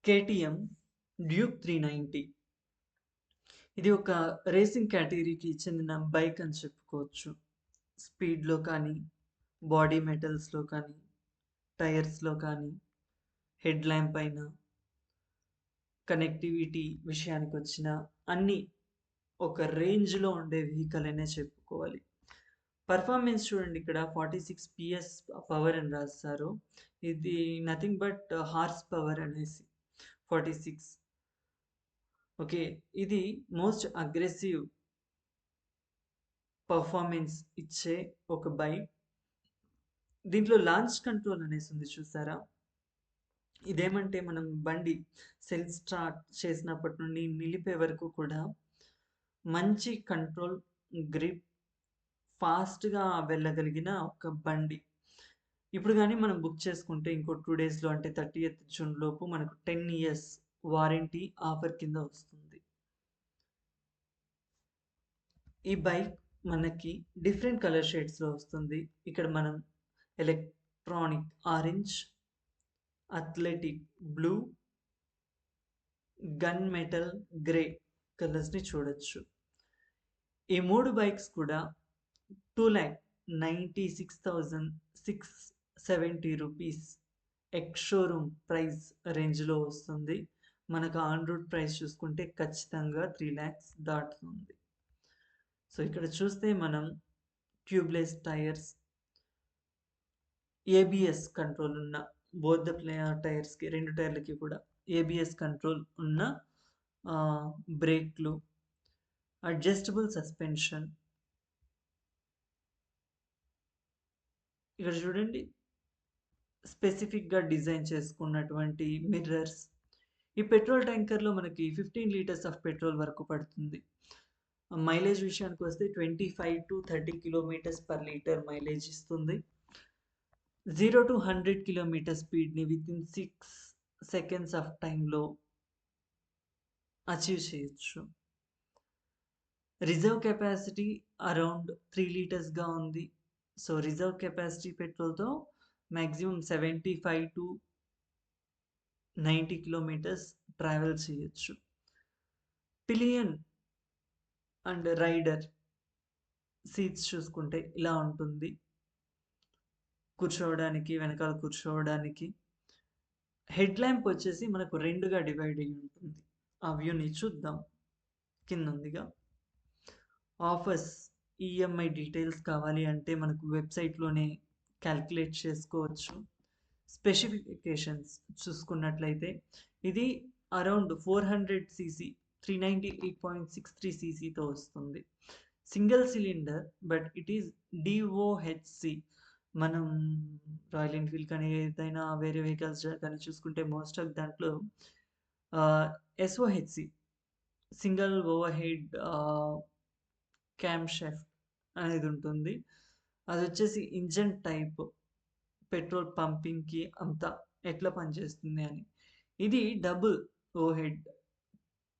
KTM Duke 390 ఇది ఒక racing కేటగిరీకి చెందిన బైక్ అని చెప్పుకోవచ్చు. స్పీడ్‌లో కానీ, బాడీ మెటల్స్‌లో కానీ, టైర్స్‌లో కానీ, హెడ్ ల్యాంప్ అయినా, కనెక్టివిటీ విషయానికొచ్చిన అన్నీ ఒక రేంజ్‌లో ఉండే వెహికల్ అనే చెప్పుకోవాలి. పర్ఫార్మెన్స్ చూడండి ఇక్కడ 46 పీఎస్ పవర్ అని రాస్తారు. ఇది నథింగ్ బట్ హార్స్ పవర్ అనేసి 46. ఓకే. ఇది మోస్ట్ అగ్రెసివ్ పర్ఫార్మెన్స్ ఇచ్చే ఒక బైక్. దీంట్లో లాంచ్ కంట్రోల్ అనేసి ఉంది చూసారా? ఇదేమంటే మనం బండి సెల్ఫ్ స్టార్ట్ చేసినప్పటి నుండి నిలిపే వరకు కూడా మంచి కంట్రోల్, గ్రిప్, ఫాస్ట్‌గా వెళ్ళగలిగిన ఒక బండి. ఇప్పుడు గాని మనం బుక్ చేసుకుంటే ఇంకో 2 డేస్‌లో అంటే 30థ్ జూన్ లోపు మనకు 10 ఇయర్స్ వారంటీ ఆఫర్ కింద వస్తుంది. ఈ బైక్ మనకి డిఫరెంట్ కలర్ షేడ్స్‌లో వస్తుంది. ఇక్కడ మనం electronic orange, athletic blue, gun metal grey కలర్స్‌ని చూడొచ్చు. ఈ 3 బైక్స్ కూడా 2,96,670 రూపీస్ ఎక్స్ షోరూమ్ ప్రైస్ రేంజ్‌లో వస్తుంది. మనకు ఆన్ రోడ్ ప్రైస్ చూసుకుంటే ఖచ్చితంగా 3 లాక్స్ దాటుతుంది. సో, ఇక్కడ చూస్తే మనం ట్యూబ్‌లెస్ టైర్స్, ఏబీఎస్ కంట్రోల్ ఉన్న బోత్ ద టైర్స్‌కి 2 టైర్లకి కూడా ఏబీఎస్ కంట్రోల్ ఉన్న ఆహ్, బ్రేక్‌లు, అడ్జస్టబుల్ సస్పెన్షన్. ఇక్కడ చూడండి స్పెసిఫిక్‌గా డిజైన్ చేసుకున్నటువంటి మిర్రర్స్. ఈ పెట్రోల్ ట్యాంకర్‌లో మనకి 15 లీటర్స్ ఆఫ్ పెట్రోల్ వరకు పడుతుంది. మైలేజ్ విషయానికొస్తే 25-30 కిలోమీటర్స్ పర్ లీటర్ మైలేజ్ ఇస్తుంది. 0-100 కిలోమీటర్ స్పీడ్‌ని వితిన్ 6 సెకండ్స్ ఆఫ్ టైమ్‌లో అచీవ్ చేయొచ్చు. రిజర్వ్ కెపాసిటీ అరౌండ్ 3 లీటర్స్‌గా ఉంది. సో, రిజర్వ్ కెపాసిటీ పెట్రోల్‌తో మాక్సిమం 75-90 కిలోమీటర్స్ ట్రావెల్ చేయొచ్చు. పిలియన్ అండ్ రైడర్ సీట్స్ చూసుకుంటే ఇలా ఉంటుంది. కూర్చోవడానికి, వెనకాల కూర్చోవడానికి. హెడ్ ల్యాంప్ వచ్చేసి మనకు 2గా డివైడ్ అయ్యి ఉంటుంది. ఆ వ్యూని చూద్దాం. కిందుందిగా. ఆఫర్స్, ఈఎంఐ డీటెయిల్స్ కావాలి అంటే మనకు వెబ్‌సైట్‌లోనే కాలిక్యులేట్ చేసుకోవచ్చు. స్పెసిఫికేషన్స్ చూసుకున్నట్లయితే ఇది అరౌండ్ 400 సీసీ 398.63 సీసీతో వస్తుంది. Single cylinder but it is DOHC. మనం రాయల్ ఎన్‌ఫీల్డ్ కానీ ఏదైనా వేరే వెహికల్స్ కానీ చూసుకుంటే మోస్ట్ ఆఫ్ దాంట్లో ah, SOHC single overhead camshaft అనేది ఉంటుంది. అదొచ్చేసి ఇంజిన్ టైప్ పెట్రోల్ పంపింగ్‌కి అంతా ఎట్లా పనిచేస్తుంది అని. ఇది double overhead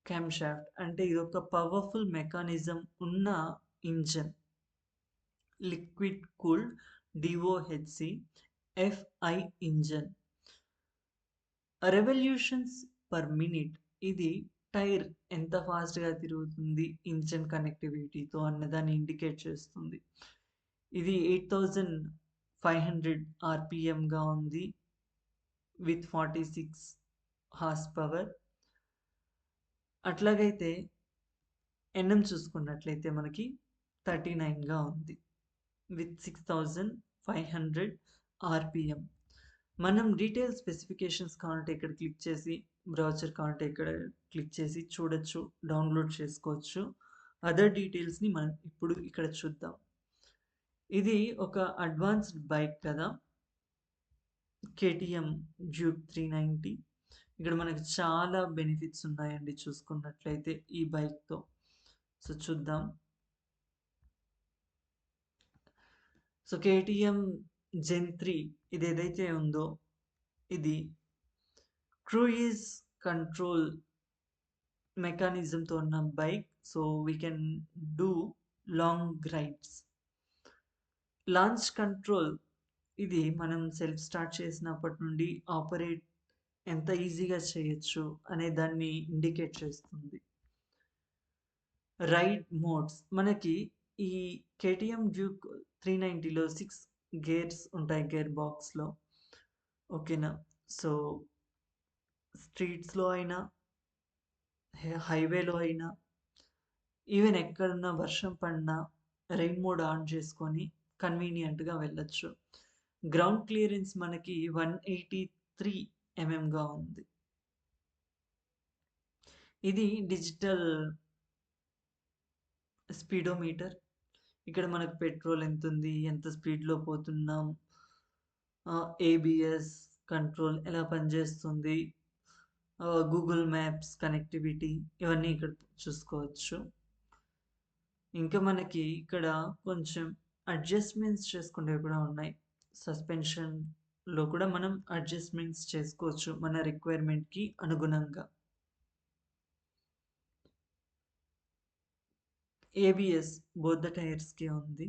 camshaft అంటే ఇదొక పవర్‌ఫుల్ మెకానిజం ఉన్న engine. Liquid cooled DOHC FI engine. Revolutions per minute ఇది టైర్ ఎంత ఫాస్ట్‌గా తిరుగుతుంది ఇంజిన్ కనెక్టివిటీతో అన్నదాన్ని ఇండికేట్ చేస్తుంది. ఇది 8500 ఆర్‌పిఎంగా ఉంది. With 46 horsepower. అట్లాగైతే ఎన్ఎం చూసుకున్నట్లయితే మనకి 39గా ఉంది. With 6500 RPM. మనం డీటెయిల్ స్పెసిఫికేషన్స్ కావాలంటే ఇక్కడ క్లిక్ చేసి, బ్రౌచర్ కావాలంటే ఇక్కడ క్లిక్ చేసి చూడొచ్చు, డౌన్‌లోడ్ చేసుకోవచ్చు. అదర్ డీటెయిల్స్‌ని మనం ఇప్పుడు ఇక్కడ చూద్దాం. ఇది ఒక అడ్వాన్స్డ్ బైక్ కదా! KTM Duke 390. ఇక్కడ మనకు చాలా బెనిఫిట్స్ ఉన్నాయండి చూసుకున్నట్లయితే ఈ బైక్‌తో. సో, చూద్దాం. సో, కేటీఎం జెన్ 3 ఇదేదైతే ఉందో ఇది క్రూయిజ్ కంట్రోల్ మెకానిజంతో ఉన్న bike. So, we can do long rides. Launch control ఇది మనం సెల్ఫ్ స్టార్ట్ చేసినప్పటి నుండి ఆపరేట్ ఎంత ఈజీగా చేయొచ్చు అనే దాన్ని ఇండికేట్ చేస్తుంది. రైడ్ మోడ్స్ మనకి ఈ కేటీఎం డ్యూక్ 390లో 6 గేర్స్ ఉంటాయి గేర్ బాక్స్‌లో. ఓకేనా. సో, స్ట్రీట్స్‌లో అయినా, హైవేలో అయినా, ఈవెన్ ఎక్కడున్నా వర్షం పడినా రెయిన్ మోడ్ ఆన్ చేసుకొని కన్వీనియంట్‌గా వెళ్ళొచ్చు. గ్రౌండ్ క్లియరెన్స్ మనకి 183 ఎంఎంగా ఉంది. ఇది డిజిటల్ స్పీడోమీటర్. ఇక్కడ మనకు పెట్రోల్ ఎంతుంది, ఎంత స్పీడ్‌లో పోతున్నాం, ఏబీఎస్ కంట్రోల్ ఎలా పనిచేస్తుంది, గూగుల్ మ్యాప్స్ కనెక్టివిటీ ఇవన్నీ ఇక్కడ చూసుకోవచ్చు. ఇంకా మనకి ఇక్కడ కొంచెం అడ్జస్ట్‌మెంట్స్ చేసుకునేవి కూడా ఉన్నాయి. సస్పెన్షన్‌లో కూడా మనం అడ్జస్ట్‌మెంట్స్ చేసుకోవచ్చు మన రిక్వైర్మెంట్‌కి అనుగుణంగా. ఏబీఎస్ బోత్ ద టైర్స్‌కి ఉంది.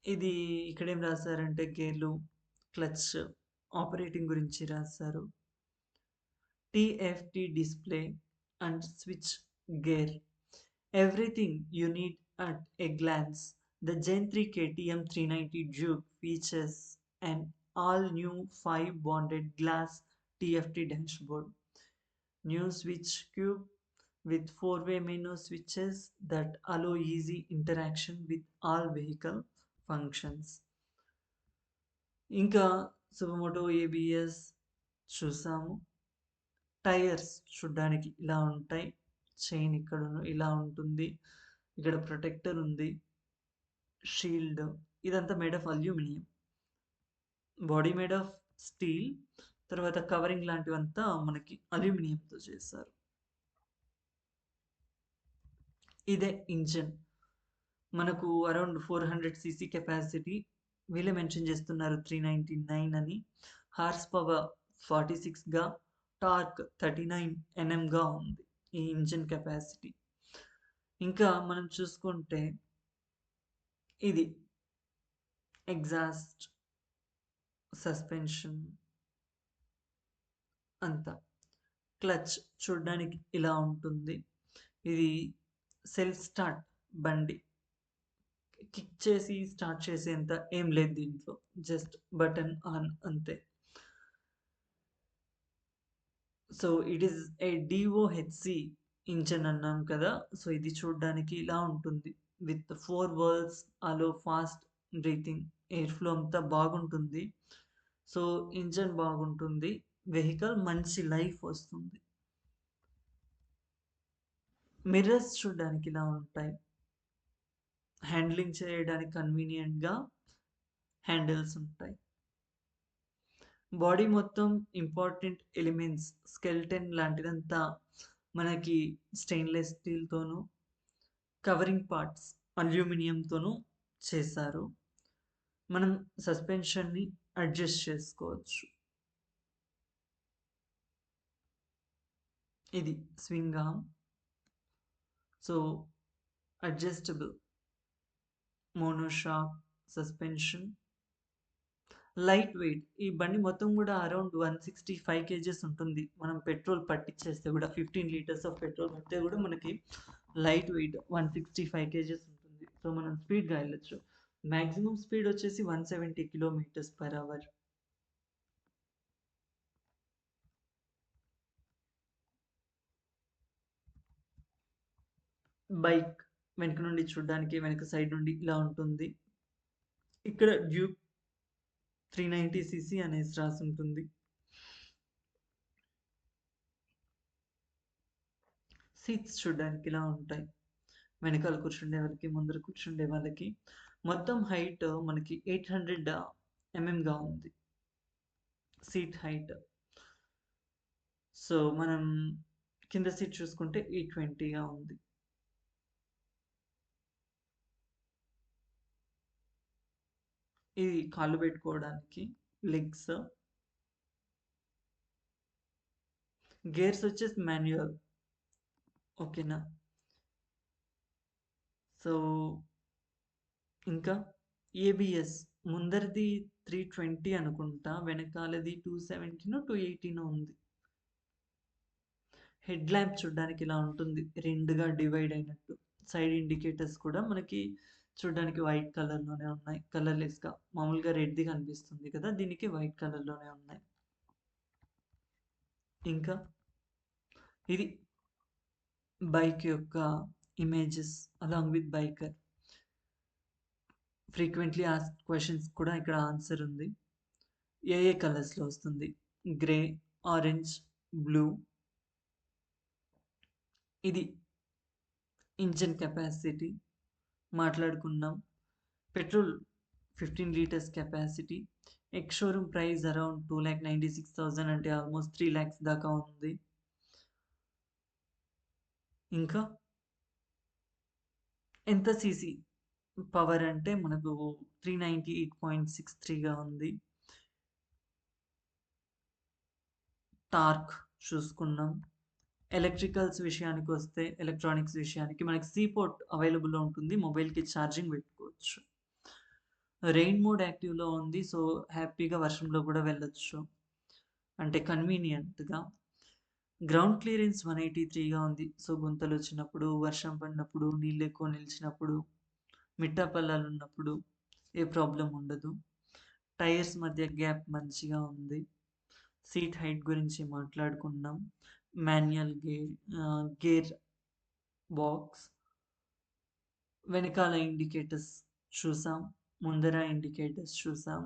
ఇది ఇక్కడేం రాసారంటే గేర్లు, క్లచ్, ఆపరేటింగ్ గురించి రాసారు. TFT display and switch gear. Everything you need at a glance. The Gen 3 KTM 390 Duke features an all-new 5-bonded glass TFT dashboard. New switch cube with 4-way menu switches that allow easy interaction with all vehicle functions. ఇంకా suo motu ABS చూసాము. Tyres చూడ్డానికి ఇలా ఉంటాయి. Chain ఇక్కడ ఇలా ఉంటుంది. ఇక్కడ protector ఉంది. షీల్డ్ ఇదంతా made of aluminium. Body made of steel. తర్వాత కవరింగ్ లాంటివంతా మనకి అల్యూమినియంతో చేశారు. ఇదే ఇంజన్. మనకు అరౌండ్ 400 సీసీ కెపాసిటీ. వీళ్ళే మెన్షన్ చేస్తున్నారు 399 అని. హార్స్ పవర్ 46గా, టార్క్ 39 ఎన్ఎంగా ఉంది ఈ ఇంజన్ కెపాసిటీ. ఇంకా మనం చూసుకుంటే ఇది ఎగ్జాస్ట్, సస్పెన్షన్ అంతా. క్లచ్ చూడడానికి ఇలా ఉంటుంది. ఇది సెల్ఫ్ స్టార్ట్ బండి. కిక్ చేసి స్టార్ట్ చేసేంత ఏం లేదు దీంట్లో. జస్ట్ బటన్ ఆన్ అంతే. So it is a DOHC engine అన్నాం కదా. సో ఇది చూడడానికి ఇలా ఉంటుంది. With 4 valves, allow fast breathing, air flow అంతా బాగుంటుంది. సో ఇంజన్ బాగుంటుంది. వెహికల్ మంచి లైఫ్ వస్తుంది. మిర్రర్స్ చూడడానికి ఇలా ఉంటాయి. హ్యాండ్లింగ్ చేయడానికి కన్వీనియంట్‌గా హ్యాండిల్స్ ఉంటాయి. బాడీ మొత్తం ఇంపార్టెంట్ ఎలిమెంట్స్ స్కెల్టన్ లాంటిదంతా మనకి స్టెయిన్‌లెస్ స్టీల్‌తోను, కవరింగ్ పార్ట్స్ అల్యూమినియంతోను చేశారు. మనం సస్పెన్షన్‌ని అడ్జస్ట్ చేసుకోవచ్చు. ఇది swing arm. So adjustable monoshock suspension. Light weight. ఈ బండి మొత్తం కూడా అరౌండ్ 165 కేజెస్ ఉంటుంది. మనం పెట్రోల్ పట్టిచ్చేస్తే కూడా 15 లీటర్స్ ఆఫ్ పెట్రోల్ పడితే కూడా మనకి లైట్ వెయిట్ 165 కేజెస్ ఉంటుంది. సో మనం స్పీడ్‌గా వెళ్ళొచ్చు. మాక్సిమం స్పీడ్ వచ్చేసి 170 కిలోమీటర్స్ పర్ అవర్. బైక్ వెనక నుండి చూడడానికి వెనక సైడ్ నుండి ఇలా ఉంటుంది. ఇక్కడ డ్యూక్ 390 సీసీ అనేసి రాసుంటుంది. సీట్స్ చూడడానికి ఇలా ఉంటాయి. వెనకాల కూర్చుండే వాళ్ళకి, ముందర కూర్చుండే వాళ్ళకి. మొత్తం హైట్ మనకి 800 ఎంఎంగా ఉంది సీట్ హైట్. సో మనం కింద సీట్ చూసుకుంటే 820గా ఉంది. ఇది కాళ్ళు పెట్టుకోవడానికి లెగ్స్. గేర్స్ వచ్చేసి మాన్యువల్. ఓకేనా. సో ఇంకా ఏబిఎస్ ముందరిది 320 అనుకుంటా. వెనకాలది 270నో, 280నో ఉంది. హెడ్ ల్యాంప్ చూడ్డానికి ఇలా ఉంటుంది. 2గా డివైడ్ అయినట్టు. సైడ్ ఇండికేటర్స్ కూడా మనకి చూడ్డానికి వైట్ కలర్‌లోనే ఉన్నాయి. కలర్‌లెస్‌గా. మామూలుగా రెడ్‌ది కనిపిస్తుంది కదా! దీనికి వైట్ కలర్‌లోనే ఉన్నాయి. ఇంకా ఇది బైక్ యొక్క images along with biker. Frequently asked questions కూడా ఇక్కడ ఆన్సర్ ఉంది. ఏ ఏ కలర్స్‌లో వస్తుంది? Grey, orange, blue. ఇది ఇంజిన్ కెపాసిటీ మాట్లాడుకున్నాం. Petrol 15 litres capacity. Ex showroom price around 2,96,000 అంటే ఆల్మోస్ట్ 3 లాక్స్ దాకా ఉంది. ఇంకా ఎంత సీసీ పవర్ అంటే మనకు 398.63గా ఉంది. టార్క్ చూసుకున్నాం. ఎలక్ట్రికల్స్ విషయానికి వస్తే ఎలక్ట్రానిక్స్ విషయానికి మనకి సి పోర్ట్ అవైలబుల్‌లో ఉంటుంది. మొబైల్‌కి ఛార్జింగ్ పెట్టుకోవచ్చు. రెయిన్ మోడ్ యాక్టివ్‌లో ఉంది. సో, హ్యాపీగా వర్షంలో కూడా వెళ్ళొచ్చు. అంటే కన్వీనియంట్‌గా. గ్రౌండ్ క్లియరెన్స్ 183గా ఉంది. సో, గుంతలొచ్చినప్పుడు, వర్షం పడినప్పుడు, నీళ్ళెక్కువ నిలిచినప్పుడు, మిట్టా పల్లాలున్నప్పుడు ఏ ప్రాబ్లమ్ ఉండదు. టైర్స్ మధ్య గ్యాప్ మంచిగా ఉంది. సీట్ హైట్ గురించి మాట్లాడుకున్నాం. Manual gear box. వెనకాల ఇండికేటర్స్ చూసాం. ముందర ఇండికేటర్స్ చూసాం.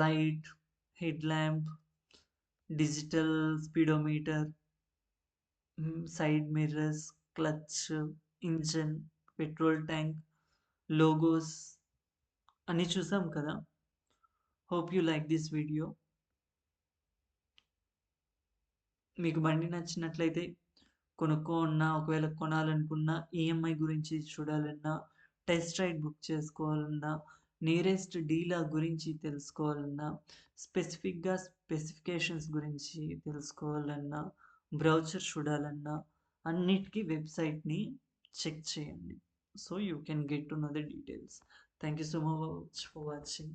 Light, head lamp, digital speedometer, side mirrors, clutch, engine, petrol tank, logos అన్నీ చూసాం కదా! Hope you like this video. మీకు బండి నచ్చినట్లయితే ఒకవేళ కొనాలనుకున్నా, ఈఎంఐ గురించి చూడాలన్నా, టెస్ట్ రైడ్ బుక్ చేసుకోవాలన్నా, నియరెస్ట్ డీలర్ గురించి తెలుసుకోవాలన్నా, స్పెసిఫిక్‌గా స్పెసిఫికేషన్స్ గురించి తెలుసుకోవాలన్నా, బ్రౌచర్ చూడాలన్నా, అన్నిటికి వెబ్‌సైట్‌ని చెక్ చేయండి. So, you can get to know the details. Thank you so much for watching.